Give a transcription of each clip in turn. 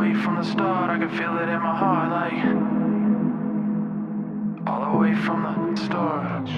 way from the start, I could feel it in my heart, like all the way from the start.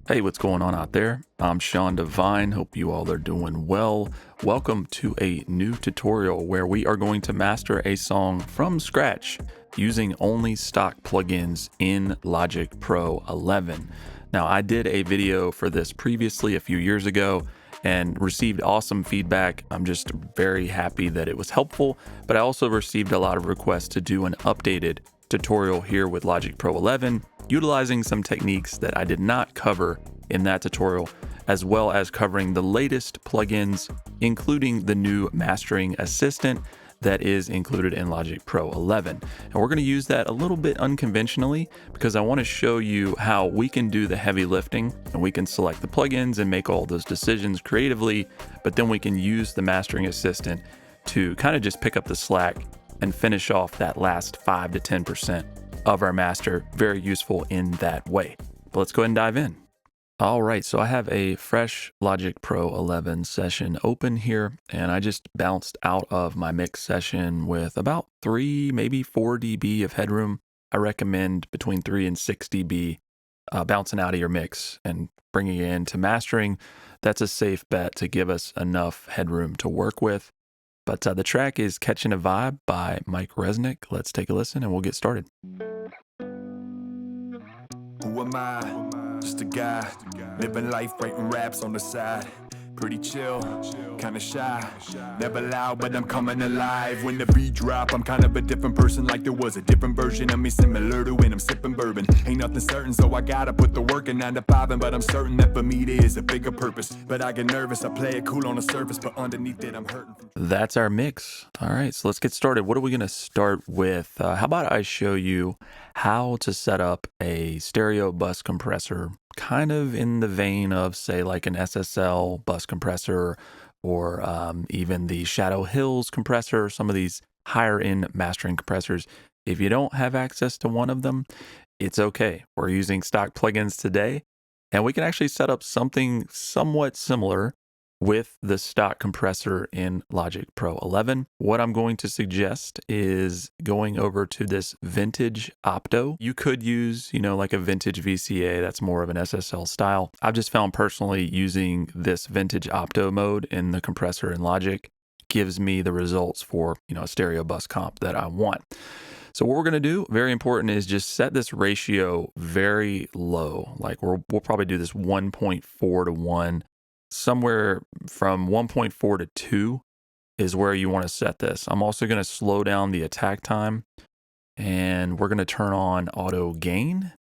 Hey, what's going on out there? I'm Sean Devine. Hope you all are doing well. Welcome to a new tutorial where we are going to master a song from scratch using only stock plugins in Logic Pro 11. Now, I did a video for this previously a few years ago and received awesome feedback. I'm just very happy that it was helpful, but I also received a lot of requests to do an updated tutorial here with Logic Pro 11, utilizing some techniques that I did not cover in that tutorial, as well as covering the latest plugins, including the new mastering assistant that is included in Logic Pro 11. And we're going to use that a little bit unconventionally because I want to show you how we can do the heavy lifting and we can select the plugins and make all those decisions creatively, but then we can use the mastering assistant to kind of just pick up the slack and finish off that last 5 to 10% of our master. Very useful in that way. But let's go ahead and dive in. All right, so I have a fresh Logic Pro 11 session open here, and I just bounced out of my mix session with about 3, maybe 4 dB of headroom. I recommend between 3 and 6 dB bouncing out of your mix and bringing it into mastering. That's a safe bet to give us enough headroom to work with. But the track is Catching a Vibe by Mike Resnick. Let's take a listen and we'll get started. Who am I? Just a guy, living life, writing raps on the side. Pretty chill, kinda shy, never loud, but I'm coming alive. When the beat drop, I'm kind of a different person, like there was a different version of me similar to when I'm sipping bourbon. Ain't nothing certain, so I gotta put the work in 9 to 5, but I'm certain that for me there is a bigger purpose. But I get nervous, I play it cool on the surface, but underneath it I'm hurting. That's our mix. All right, so let's get started. What are we gonna start with? How about I show you how to set up a stereo bus compressor, kind of in the vein of, say, like an SSL bus compressor or even the Shadow Hills compressor, some of these higher end mastering compressors. If you don't have access to one of them, it's okay. We're using stock plugins today, and we can actually set up something somewhat similar with the stock compressor in Logic Pro 11. What I'm going to suggest is going over to this Vintage Opto. You could use, like a Vintage VCA. That's more of an SSL style. I've just found personally using this Vintage Opto mode in the compressor in Logic gives me the results for, a stereo bus comp that I want. So what we're going to do, very important, is just set this ratio very low. Like we'll probably do this 1.4 to 1. Somewhere from 1.4 to 2 is where you want to set this. I'm also going to slow down the attack time, and we're going to turn on auto gain,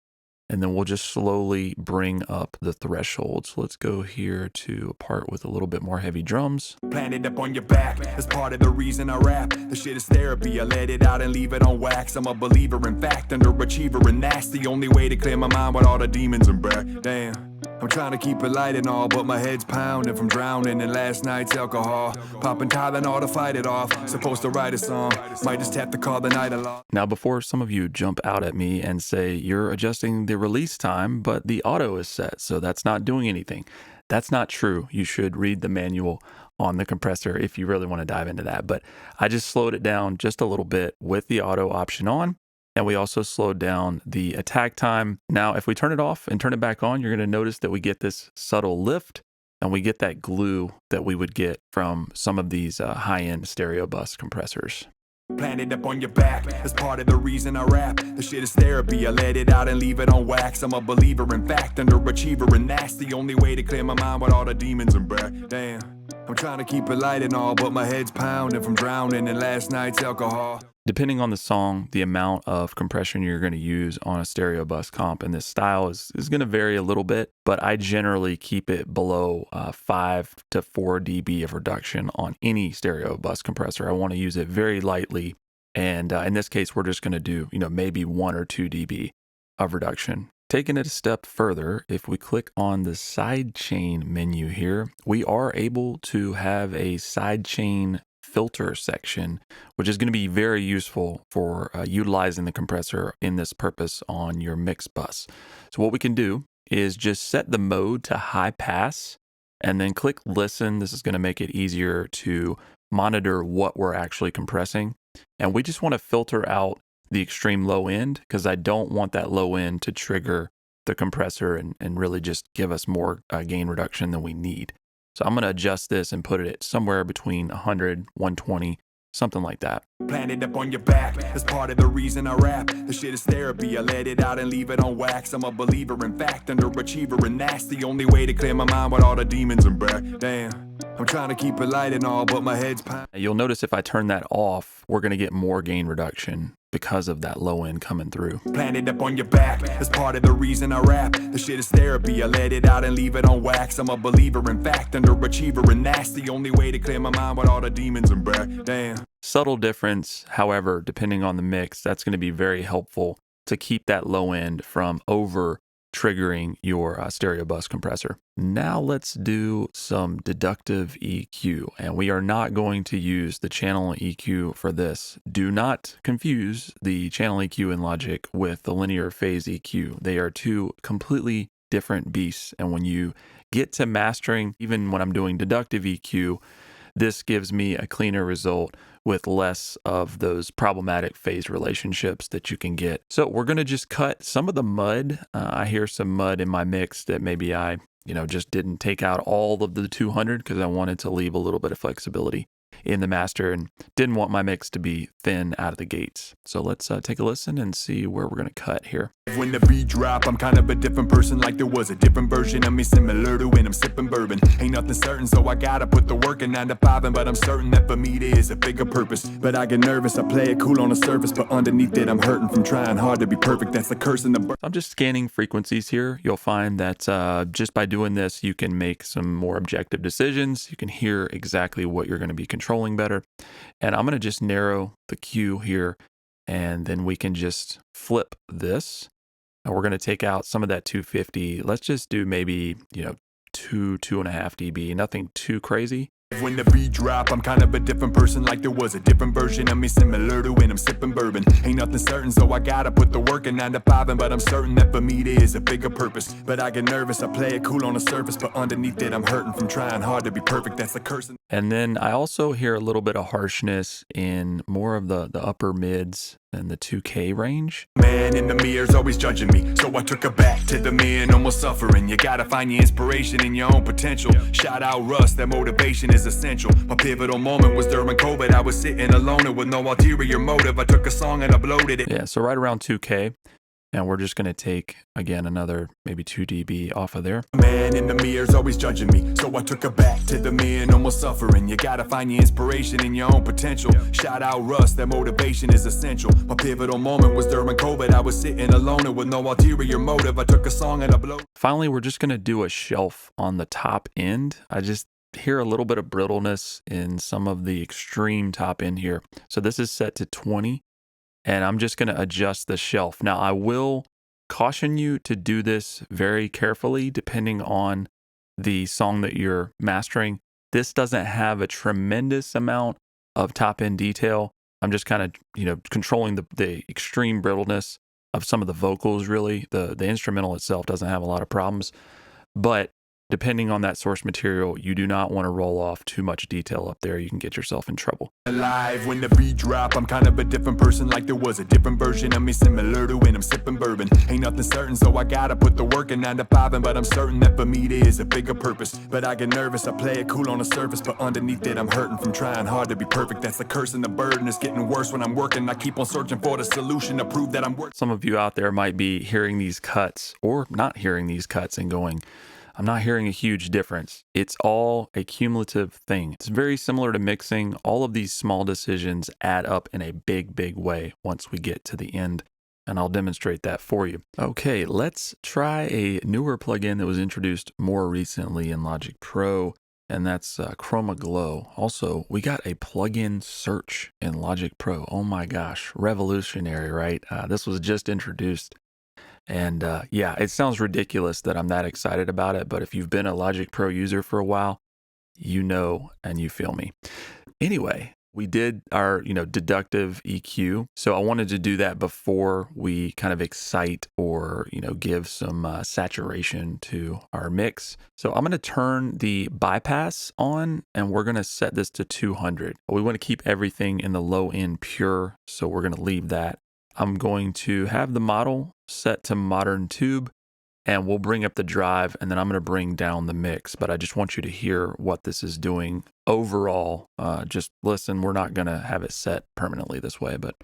and then we'll just slowly bring up the threshold. So let's go here to a part with a little bit more heavy drums. Planted up on your back, that's part of the reason I rap. The shit is therapy, I let it out and leave it on wax. I'm a believer in fact, underachiever, and that's the only way to clear my mind with all the demons and back. Damn, I'm trying to keep it light and all, but my head's pounding from drowning in last night's alcohol. Popping Tylenol to fight it off, supposed to write a song, might just have to call the night alone. Now, before some of you jump out at me and say you're adjusting the release time, but the auto is set, so that's not doing anything. That's not true. You should read the manual on the compressor if you really want to dive into that. But I just slowed it down just a little bit with the auto option on. And we also slowed down the attack time. Now, if we turn it off and turn it back on, you're going to notice that we get this subtle lift and we get that glue that we would get from some of these high-end stereo bus compressors. Planted up on your back, that's part of the reason I rap. The shit is therapy, I let it out and leave it on wax. I'm a believer in fact, underachiever, and that's the only way to clear my mind with all the demons and back. Damn, I'm trying to keep it light and all, but my head's pounding from drowning in last night's alcohol. Depending on the song, the amount of compression you're going to use on a stereo bus comp in this style is going to vary a little bit, but I generally keep it below 5 to 4 dB of reduction on any stereo bus compressor. I want to use it very lightly, and in this case, we're just going to do, maybe 1 or 2 dB of reduction. Taking it a step further, if we click on the sidechain menu here, we are able to have a sidechain filter section, which is going to be very useful for utilizing the compressor in this purpose on your mix bus. So what we can do is just set the mode to high pass and then click listen. This is going to make it easier to monitor what we're actually compressing. And we just want to filter out the extreme low end because I don't want that low end to trigger the compressor and really just give us more gain reduction than we need. So I'm going to adjust this and put it at somewhere between 100, 120, something like that. Planted up on your back, that's part of the reason I rap. The shit is therapy, I let it out and leave it on wax. I'm a believer in fact, underachiever, and that's the only way to clear my mind with all the demons and back. Damn, I'm trying to keep it light and all, but my head's pounding. You'll notice if I turn that off, we're going to get more gain reduction because of that low end coming through. Planted up on your back, that's part of the reason I rap. The shit is therapy, I let it out and leave it on wax. I'm a believer in fact, underachiever, and that's the only way to clear my mind with all the demons and back. Damn. Subtle difference, however, depending on the mix, that's going to be very helpful to keep that low end from over triggering your stereo bus compressor. Now let's do some deductive EQ, and we are not going to use the channel EQ for this. Do not confuse the channel EQ in Logic with the linear phase EQ. They are two completely different beasts, and when you get to mastering, even when I'm doing deductive EQ, this gives me a cleaner result with less of those problematic phase relationships that you can get. So we're going to just cut some of the mud. I hear some mud in my mix that maybe I, just didn't take out all of the 200 because I wanted to leave a little bit of flexibility in the master and didn't want my mix to be thin out of the gates. So let's take a listen and see where we're going to cut here. When the beat drop, I'm kind of a different person, like there was a different version of me similar to when I'm sipping bourbon. Ain't nothing certain, so I gotta put the work in 9 to 5, but I'm certain that for me there is a bigger purpose. But I get nervous, I play it cool on the surface, but underneath it I'm hurting from trying hard to be perfect. That's the curse in the burden. I'm just scanning frequencies here. You'll find that just by doing this, you can make some more objective decisions. You can hear exactly what you're going to be controlling better. And I'm going to just narrow the Q here, and then we can just flip this. And we're going to take out some of that 250. Let's just do maybe, 2.5 dB, nothing too crazy. When the beat drop, I'm kind of a different person, like there was a different version of me similar to when I'm sipping bourbon. Ain't nothing certain, so I gotta put the work in 9 to 5, but I'm certain that for me there is a bigger purpose. But I get nervous, I play it cool on the surface, but underneath it I'm hurting from trying hard to be perfect. That's the curse. And then I also hear a little bit of harshness in more of the upper mids and the 2K range. Man in the mirror's always judging me, so I took her back to the mirror, no more suffering. You gotta find your inspiration in your own potential. Shout out Russ, that motivation is essential. My pivotal moment was during COVID. I was sitting alone and with no ulterior motive. I took a song and uploaded it. Yeah, so right around 2K. And we're just going to take, again, another maybe 2 dB off of there. Man in the mirror's always judging me, so I took her back to the mirror, no more suffering. You gotta find your inspiration in your own potential. Shout out Russ, that motivation is essential. My pivotal moment was during COVID. I was sitting alone and with no ulterior motive. I took a song and uploaded. Finally, we're just going to do a shelf on the top end. I just hear a little bit of brittleness in some of the extreme top end here. So this is set to 20. And I'm just going to adjust the shelf. Now, I will caution you to do this very carefully depending on the song that you're mastering. This doesn't have a tremendous amount of top-end detail. I'm just kind of, controlling the extreme brittleness of some of the vocals, really. The instrumental itself doesn't have a lot of problems. But depending on that source material, you do not want to roll off too much detail up there. You can get yourself in trouble. Alive when the beat drop, I'm kind of a different person, like there was a different version of me similar to when I'm sipping bourbon. Ain't nothing certain, so I gotta put the work in 9 to 5, but I'm certain that for me there is a bigger purpose. But I get nervous, I play it cool on the surface, but underneath it I'm hurting from trying hard to be perfect. That's the curse and the burden. It's getting worse when I'm working. I keep on searching for the solution to prove that I'm working. Some of you out there might be hearing these cuts or not hearing these cuts and going, I'm not hearing a huge difference. It's all a cumulative thing. It's very similar to mixing. All of these small decisions add up in a big, big way once we get to the end, and I'll demonstrate that for you. Okay, let's try a newer plugin that was introduced more recently in Logic Pro, and that's Chroma Glow. Also, we got a plugin search in Logic Pro. Oh my gosh, revolutionary, right? This was just introduced. And yeah, it sounds ridiculous that I'm that excited about it, but if you've been a Logic Pro user for a while, you know and you feel me. Anyway, We did our, deductive EQ. So I wanted to do that before we kind of excite or, give some saturation to our mix. So I'm going to turn the bypass on and we're going to set this to 200. We want to keep everything in the low end pure. So we're going to leave that. I'm going to have the model set to modern tube and we'll bring up the drive and then I'm going to bring down the mix. But I just want you to hear what this is doing overall. Just listen, we're not going to have it set permanently this way, but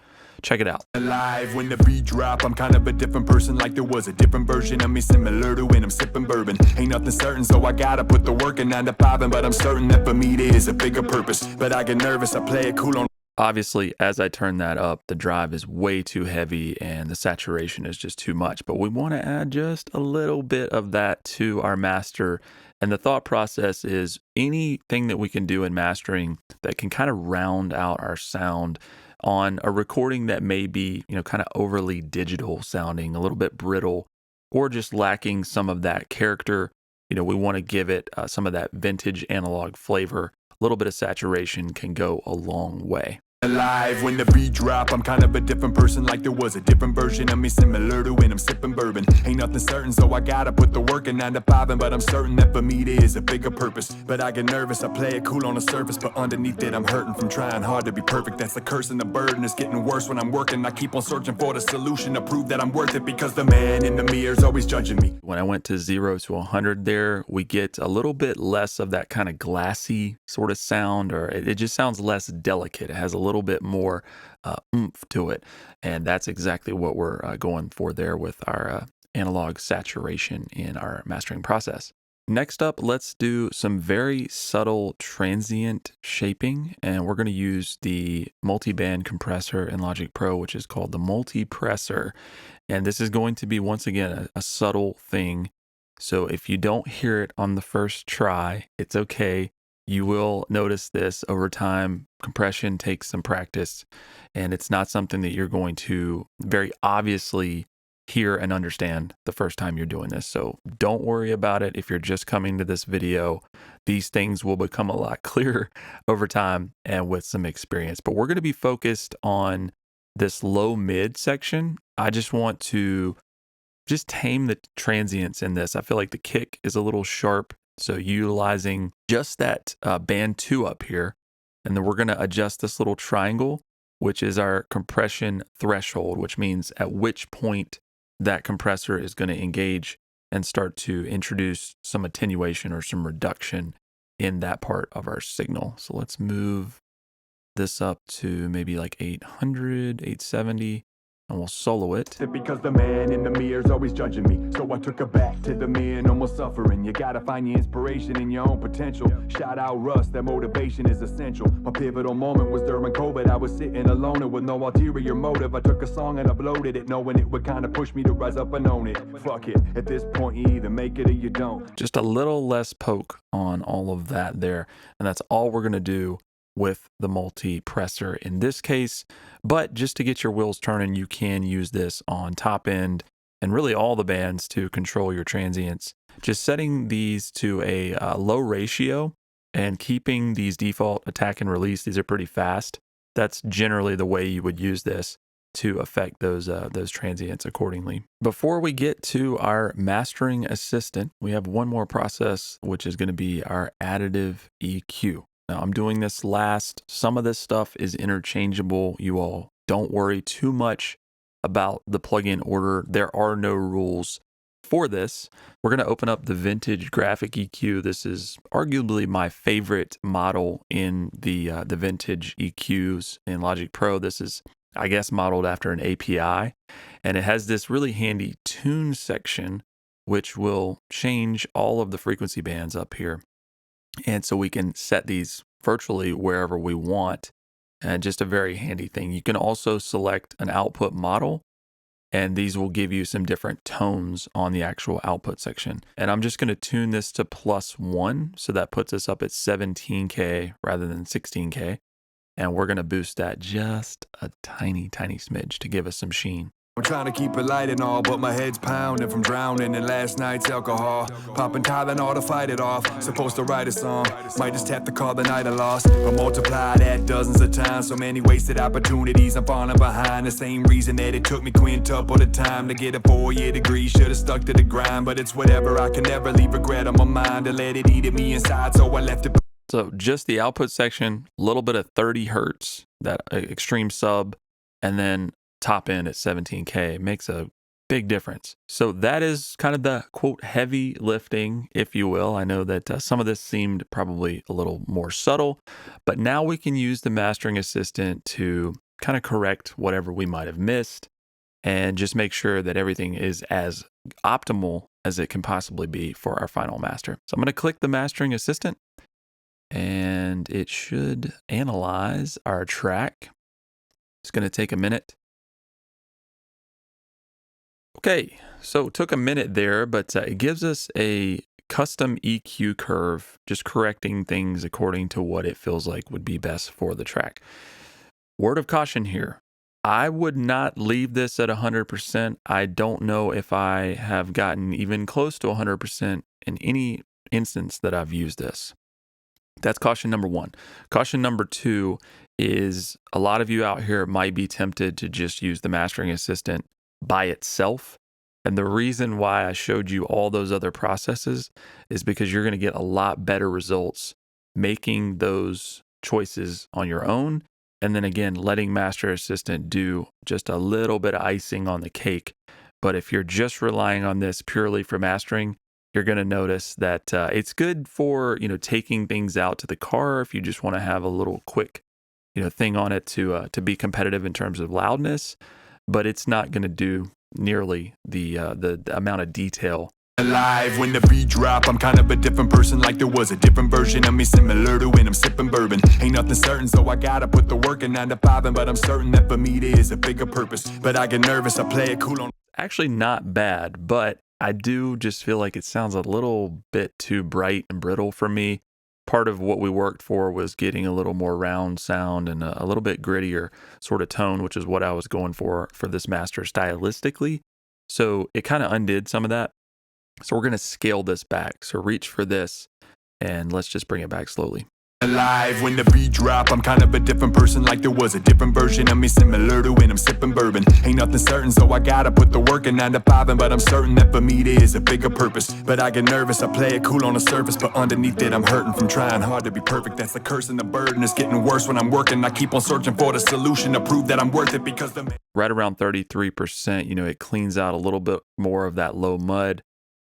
check it out. Alive when the beat drop, I'm kind of a different person, like there was a different version of me similar to when I'm sipping bourbon. Ain't nothing certain, so I gotta put the work in 9 to 5, but I'm certain that for me there is a bigger purpose. But I get nervous, I play it cool on. Obviously, as I turn that up, the drive is way too heavy and the saturation is just too much, but we want to add just a little bit of that to our master. And the thought process is anything that we can do in mastering that can kind of round out our sound on a recording that may be, kind of overly digital sounding, a little bit brittle, or just lacking some of that character. We want to give it some of that vintage analog flavor. A little bit of saturation can go a long way. Alive when the beat drop, I'm kind of a different person, like there was a different version of me similar to when I'm sipping bourbon. Ain't nothing certain, so I gotta put the work in 9 to 5, but I'm certain that for me there is a bigger purpose. But I get nervous, I play it cool on the surface, but underneath it I'm hurting from trying hard to be perfect. That's the curse and the burden, it's getting worse when I'm working. I keep on searching for the solution to prove that I'm worth it, because the man in the mirror's always judging me. When I went to 0 to 100 there, we get a little bit less of that kind of glassy sort of sound, or it just sounds less delicate. It has a little bit more oomph to it. And that's exactly what we're going for there with our analog saturation in our mastering process. Next up, let's do some very subtle transient shaping. And we're going to use the multi-band compressor in Logic Pro, which is called the Multipressor. And this is going to be, once again, a subtle thing. So if you don't hear it on the first try, it's okay. You will notice this over time. Compression takes some practice, and it's not something that you're going to very obviously hear and understand the first time you're doing this. So don't worry about it. If you're just coming to this video, these things will become a lot clearer over time and with some experience. But we're going to be focused on this low mid section. I just want to just tame the transients in this. I feel like the kick is a little sharp. So utilizing just that band 2 up here, and then we're going to adjust this little triangle, which is our compression threshold, which means at which point that compressor is going to engage and start to introduce some attenuation or some reduction in that part of our signal. So let's move this up to maybe like 800, 870. And we'll solo it. Because the man in the mirror's always judging me, so I took her back to the man almost suffering. You gotta find your inspiration in your own potential. Shout out Russ, that motivation is essential. My pivotal moment was during COVID. I was sitting alone and with no ulterior motive. I took a song and uploaded it, knowing it would kind of push me to rise up and own it. Fuck it, at this point you either make it or you don't. Just a little less poke on all of that there, and that's all we're gonna do with the Multipressor in this case. But just to get your wheels turning, you can use this on top end and really all the bands to control your transients. Just setting these to a low ratio and keeping these default attack and release. These are pretty fast. That's generally the way you would use this to affect those transients accordingly. Before we get to our mastering assistant, we have one more process, which is going to be our additive EQ. Now, I'm doing this last. Some of this stuff is interchangeable. You all don't worry too much about the plugin order. There are no rules for this. We're going to open up the Vintage Graphic EQ. This is arguably my favorite model in the Vintage EQs in Logic Pro. This is, I guess, modeled after an API. And it has this really handy tune section, which will change all of the frequency bands up here. And so we can set these virtually wherever we want, and just a very handy thing. You can also select an output model, and these will give you some different tones on the actual output section. And I'm just going to tune this to +1, so that puts us up at 17K rather than 16K. And we're going to boost that just a tiny, tiny smidge to give us some sheen. I'm trying to keep it light and all, but my head's pounding from drowning in last night's alcohol. Popping Tylenol to fight it off. Supposed to write a song, might just have to call the night I lost. But multiply that dozens of times. So many wasted opportunities, I'm falling behind. The same reason that it took me quintuple the time to get a 4-year degree. Should've stuck to the grind, but it's whatever. I can never leave regret on my mind to let it eat at me inside, so I left it. So just the output section, a little bit of 30 hertz, that extreme sub, and then top end at 17K makes a big difference. So that is kind of the quote heavy lifting, if you will. I know that some of this seemed probably a little more subtle, but now we can use the mastering assistant to kind of correct whatever we might have missed and just make sure that everything is as optimal as it can possibly be for our final master. So I'm going to click the mastering assistant and it should analyze our track. It's going to take a minute. Okay, so it took a minute there, but it gives us a custom EQ curve, just correcting things according to what it feels like would be best for the track. Word of caution here. I would not leave this at 100%. I don't know if I have gotten even close to 100% in any instance that I've used this. That's caution number one. Caution number two is a lot of you out here might be tempted to just use the mastering assistant by itself. And the reason why I showed you all those other processes is because you're going to get a lot better results making those choices on your own. And then again, letting Master Assistant do just a little bit of icing on the cake. But if you're just relying on this purely for mastering, you're going to notice that it's good for, taking things out to the car if you just want to have a little quick, thing on it to be competitive in terms of loudness. But it's not going to do nearly the amount of detail. Alive when the beat drop, I'm kind of a different person, like there was a different version of me similar to when I'm sipping bourbon. Ain't nothing certain, so I gotta put the work in 9 to 5, but I'm certain that for me there is a bigger purpose. But I get nervous, I play it cool on. Actually not bad, but I do just feel like it sounds a little bit too bright and brittle for me. Part of what we worked for was getting a little more round sound and a little bit grittier sort of tone, which is what I was going for this master stylistically. So it kind of undid some of that. So we're going to scale this back. So reach for this and let's just bring it back slowly. Alive when the beat drop, I'm kind of a different person, like there was a different version of me similar to when I'm sipping bourbon. Ain't nothing certain, so I gotta put the work in 9 to 5, but I'm certain that for me there is a bigger purpose. But I get nervous, I play it cool on the surface, but underneath it I'm hurting from trying hard to be perfect. That's the curse and the burden. It's getting worse when I'm working. I keep on searching for the solution to prove that I'm worth it, because right around 33%, it cleans out a little bit more of that low mud,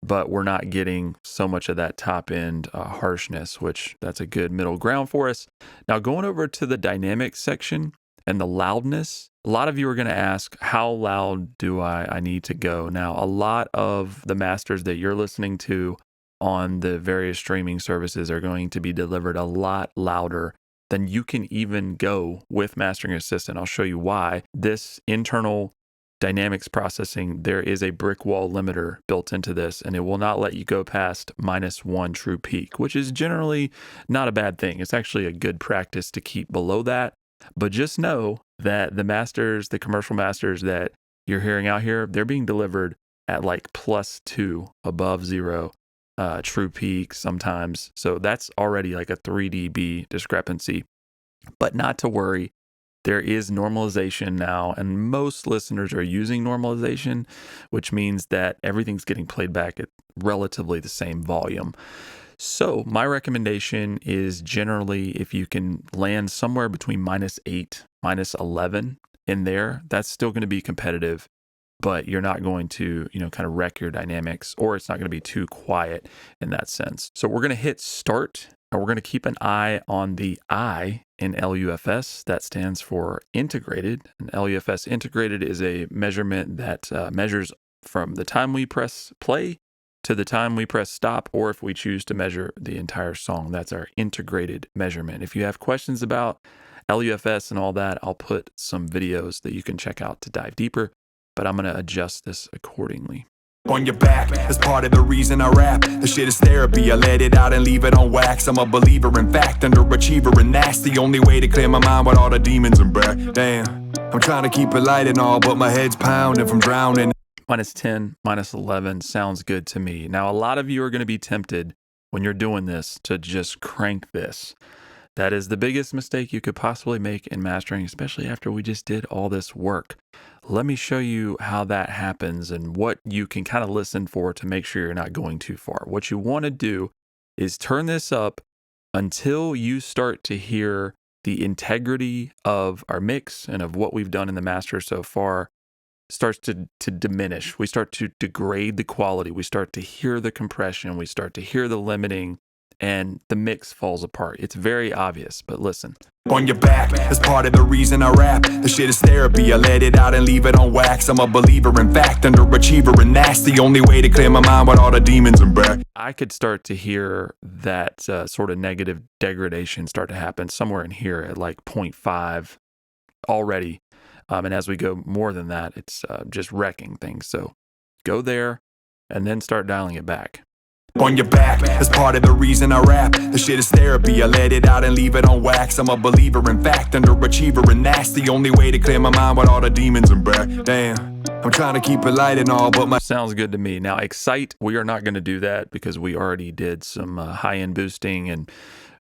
but we're not getting so much of that top end harshness, which that's a good middle ground for us. Now going over to the dynamics section and the loudness, a lot of you are going to ask, how loud do I need to go? Now, a lot of the masters that you're listening to on the various streaming services are going to be delivered a lot louder than you can even go with Mastering Assistant. I'll show you why. This internal dynamics processing, there is a brick wall limiter built into this, and it will not let you go past -1 true peak, which is generally not a bad thing. It's actually a good practice to keep below that. But just know that the masters, the commercial masters that you're hearing out here, they're being delivered at like +2 above 0 true peak sometimes. So that's already like a 3 dB discrepancy. But not to worry. There is normalization now, and most listeners are using normalization, which means that everything's getting played back at relatively the same volume. So my recommendation is generally if you can land somewhere between -8, -11 in there, that's still going to be competitive, but you're not going to, kind of wreck your dynamics, or it's not going to be too quiet in that sense. So we're going to hit start. And we're going to keep an eye on the I in LUFS. That stands for integrated. And LUFS integrated is a measurement that measures from the time we press play to the time we press stop, or if we choose to measure the entire song. That's our integrated measurement. If you have questions about LUFS and all that, I'll put some videos that you can check out to dive deeper, but I'm going to adjust this accordingly. On your back, that's part of the reason I rap. The shit is therapy, I let it out and leave it on wax. I'm a believer in fact, underachiever, and that's the only way to clear my mind with all the demons and back. Damn. I'm trying to keep it light and all, but my head's pounding from drowning. Minus 10, minus 11 sounds good to me. Now, a lot of you are going to be tempted when you're doing this to just crank this. That is the biggest mistake you could possibly make in mastering, especially after we just did all this work. Let me show you how that happens and what you can kind of listen for to make sure you're not going too far. What you want to do is turn this up until you start to hear the integrity of our mix and of what we've done in the master so far starts to diminish. We start to degrade the quality. We start to hear the compression. We start to hear the limiting, and the mix falls apart. It's very obvious, but listen. On your back, that's part of the reason I rap. The shit is therapy, I let it out and leave it on wax. I'm a believer in fact, underachiever, and that's the only way to clear my mind with all the demons and back. I could start to hear that sort of negative degradation start to happen somewhere in here at like 0.5 already. And as we go more than that, it's just wrecking things. So go there and then start dialing it back. On your back, that's part of the reason I rap. The shit is therapy, I let it out and leave it on wax. I'm a believer in fact, underachiever, and that's the only way to clear my mind with all the demons and back. Damn, I'm trying to keep it light and all, but my... Sounds good to me. Now, Excite, we are not going to do that because we already did some high-end boosting and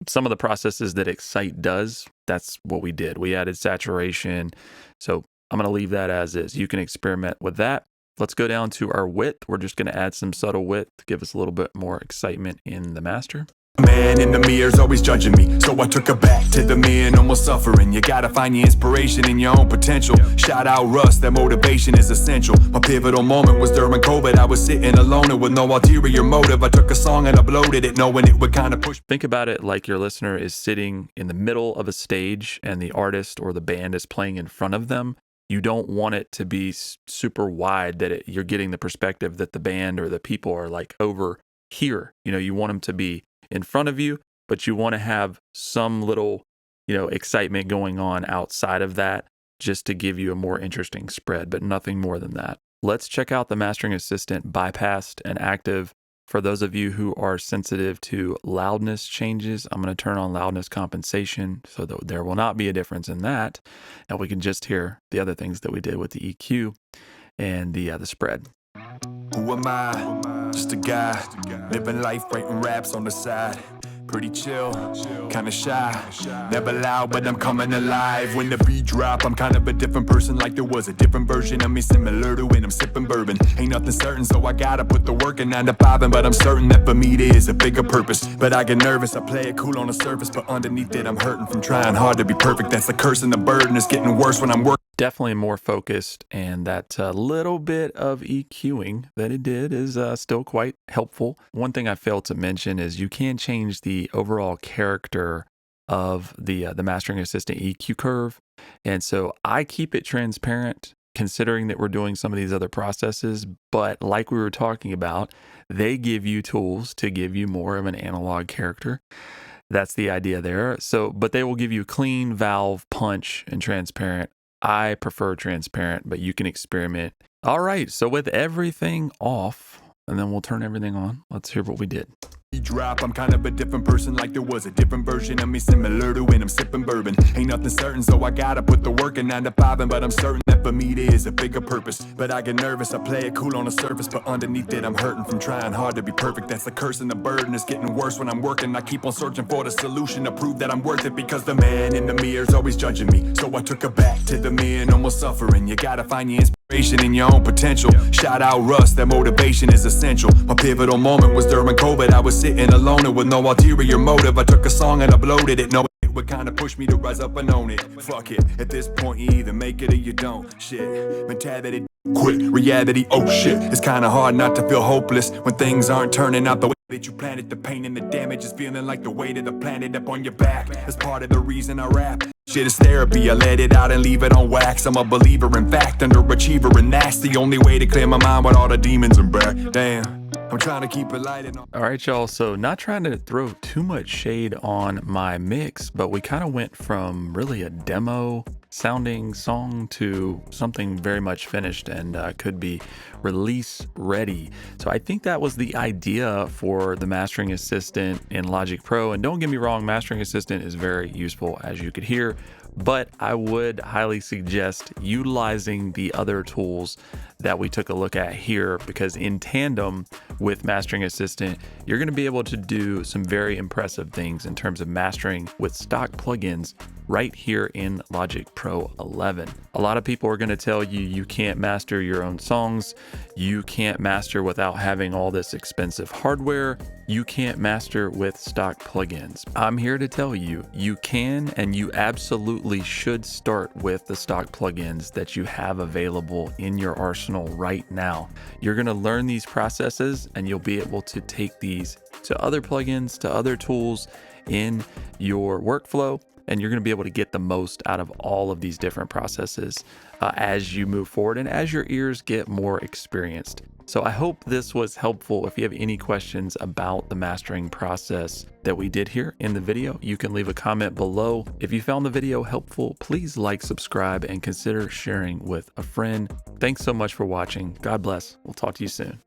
some of the processes that Excite does. That's what we did. We added saturation. So I'm going to leave that as is. You can experiment with that. Let's go down to our width. We're just going to add some subtle width to give us a little bit more excitement in the master. Man in the mirror's always judging me, so I took her back to the mirror, no more suffering. You gotta find your inspiration in your own potential. Shout out Russ, that motivation is essential. My pivotal moment was during COVID. I was sitting alone and with no ulterior motive. I took a song and uploaded it, knowing it would kind of push. Think about it like your listener is sitting in the middle of a stage and the artist or the band is playing in front of them. You don't want it to be super wide that you're getting the perspective that the band or the people are like over here. You know, you want them to be in front of you, but you want to have some little, excitement going on outside of that just to give you a more interesting spread, but nothing more than that. Let's check out the Mastering Assistant bypassed and active. For those of you who are sensitive to loudness changes, I'm going to turn on loudness compensation so that there will not be a difference in that. And we can just hear the other things that we did with the EQ and the spread. Who am I? Just a guy, living life, writing raps on the side. Pretty chill, kinda shy, never loud, but I'm coming alive. When the beat drop, I'm kind of a different person, like there was a different version of me similar to when I'm sipping bourbon. Ain't nothing certain, so I gotta put the work in 9 to 5, but I'm certain that for me there is a bigger purpose. But I get nervous, I play it cool on the surface, but underneath it I'm hurting from trying hard to be perfect. That's the curse and the burden, it's getting worse when I'm working. Definitely more focused, and that little bit of EQing that it did is still quite helpful. One thing I failed to mention is you can change the overall character of the Mastering Assistant EQ curve, and so I keep it transparent considering that we're doing some of these other processes, but like we were talking about, they give you tools to give you more of an analog character. That's the idea there. So, but they will give you clean, valve, punch, and transparent. I prefer transparent, but you can experiment. All right, so with everything off, and then we'll turn everything on. Let's hear what we did. Drop, I'm kind of a different person, like there was a different version of me similar to when I'm sipping bourbon. Ain't nothing certain, so I gotta put the work in 9 to 5, but I'm certain that for me there is a bigger purpose. But I get nervous, I play it cool on the surface, but underneath it I'm hurting from trying hard to be perfect. That's the curse and the burden, it's getting worse when I'm working. I keep on searching for the solution to prove that I'm worth it, because the man in the mirror's always judging me. So I took her back to the mirror, no more suffering. You gotta find your inspiration in your own potential. Shout out Russ, that motivation is essential. My pivotal moment was during COVID. I was sitting alone and with no ulterior motive. I took a song and uploaded it, knowing it would kind of push me to rise up and own it. Fuck it, at this point you either make it or you don't. Shit, mentality, quit, reality, oh shit. It's kind of hard not to feel hopeless when things aren't turning out the way that you planned it. The pain and the damage is feeling like the weight of the planet up on your back. That's part of the reason I rap. Shit is therapy, I let it out and leave it on wax. I'm a believer in fact, underachiever, and that's the only way to clear my mind with all the demons and back. Damn, I'm trying to keep it light and all right, y'all, so not trying to throw too much shade on my mix, but we kind of went from really a demo sounding song to something very much finished and could be release ready. So I think that was the idea for the Mastering Assistant in Logic Pro. And don't get me wrong, Mastering Assistant is very useful, as you could hear, but I would highly suggest utilizing the other tools that we took a look at here, because in tandem with Mastering Assistant, you're going to be able to do some very impressive things in terms of mastering with stock plugins right here in Logic Pro 11. A lot of people are going to tell you you can't master your own songs, you can't master without having all this expensive hardware, you can't master with stock plugins. I'm here to tell you, you can, and you absolutely should start with the stock plugins that you have available in your arsenal right now. You're going to learn these processes and you'll be able to take these to other plugins, to other tools in your workflow, and you're going to be able to get the most out of all of these different processes as you move forward and as your ears get more experienced. So I hope this was helpful. If you have any questions about the mastering process that we did here in the video, you can leave a comment below. If you found the video helpful, please like, subscribe, and consider sharing with a friend. Thanks so much for watching. God bless. We'll talk to you soon.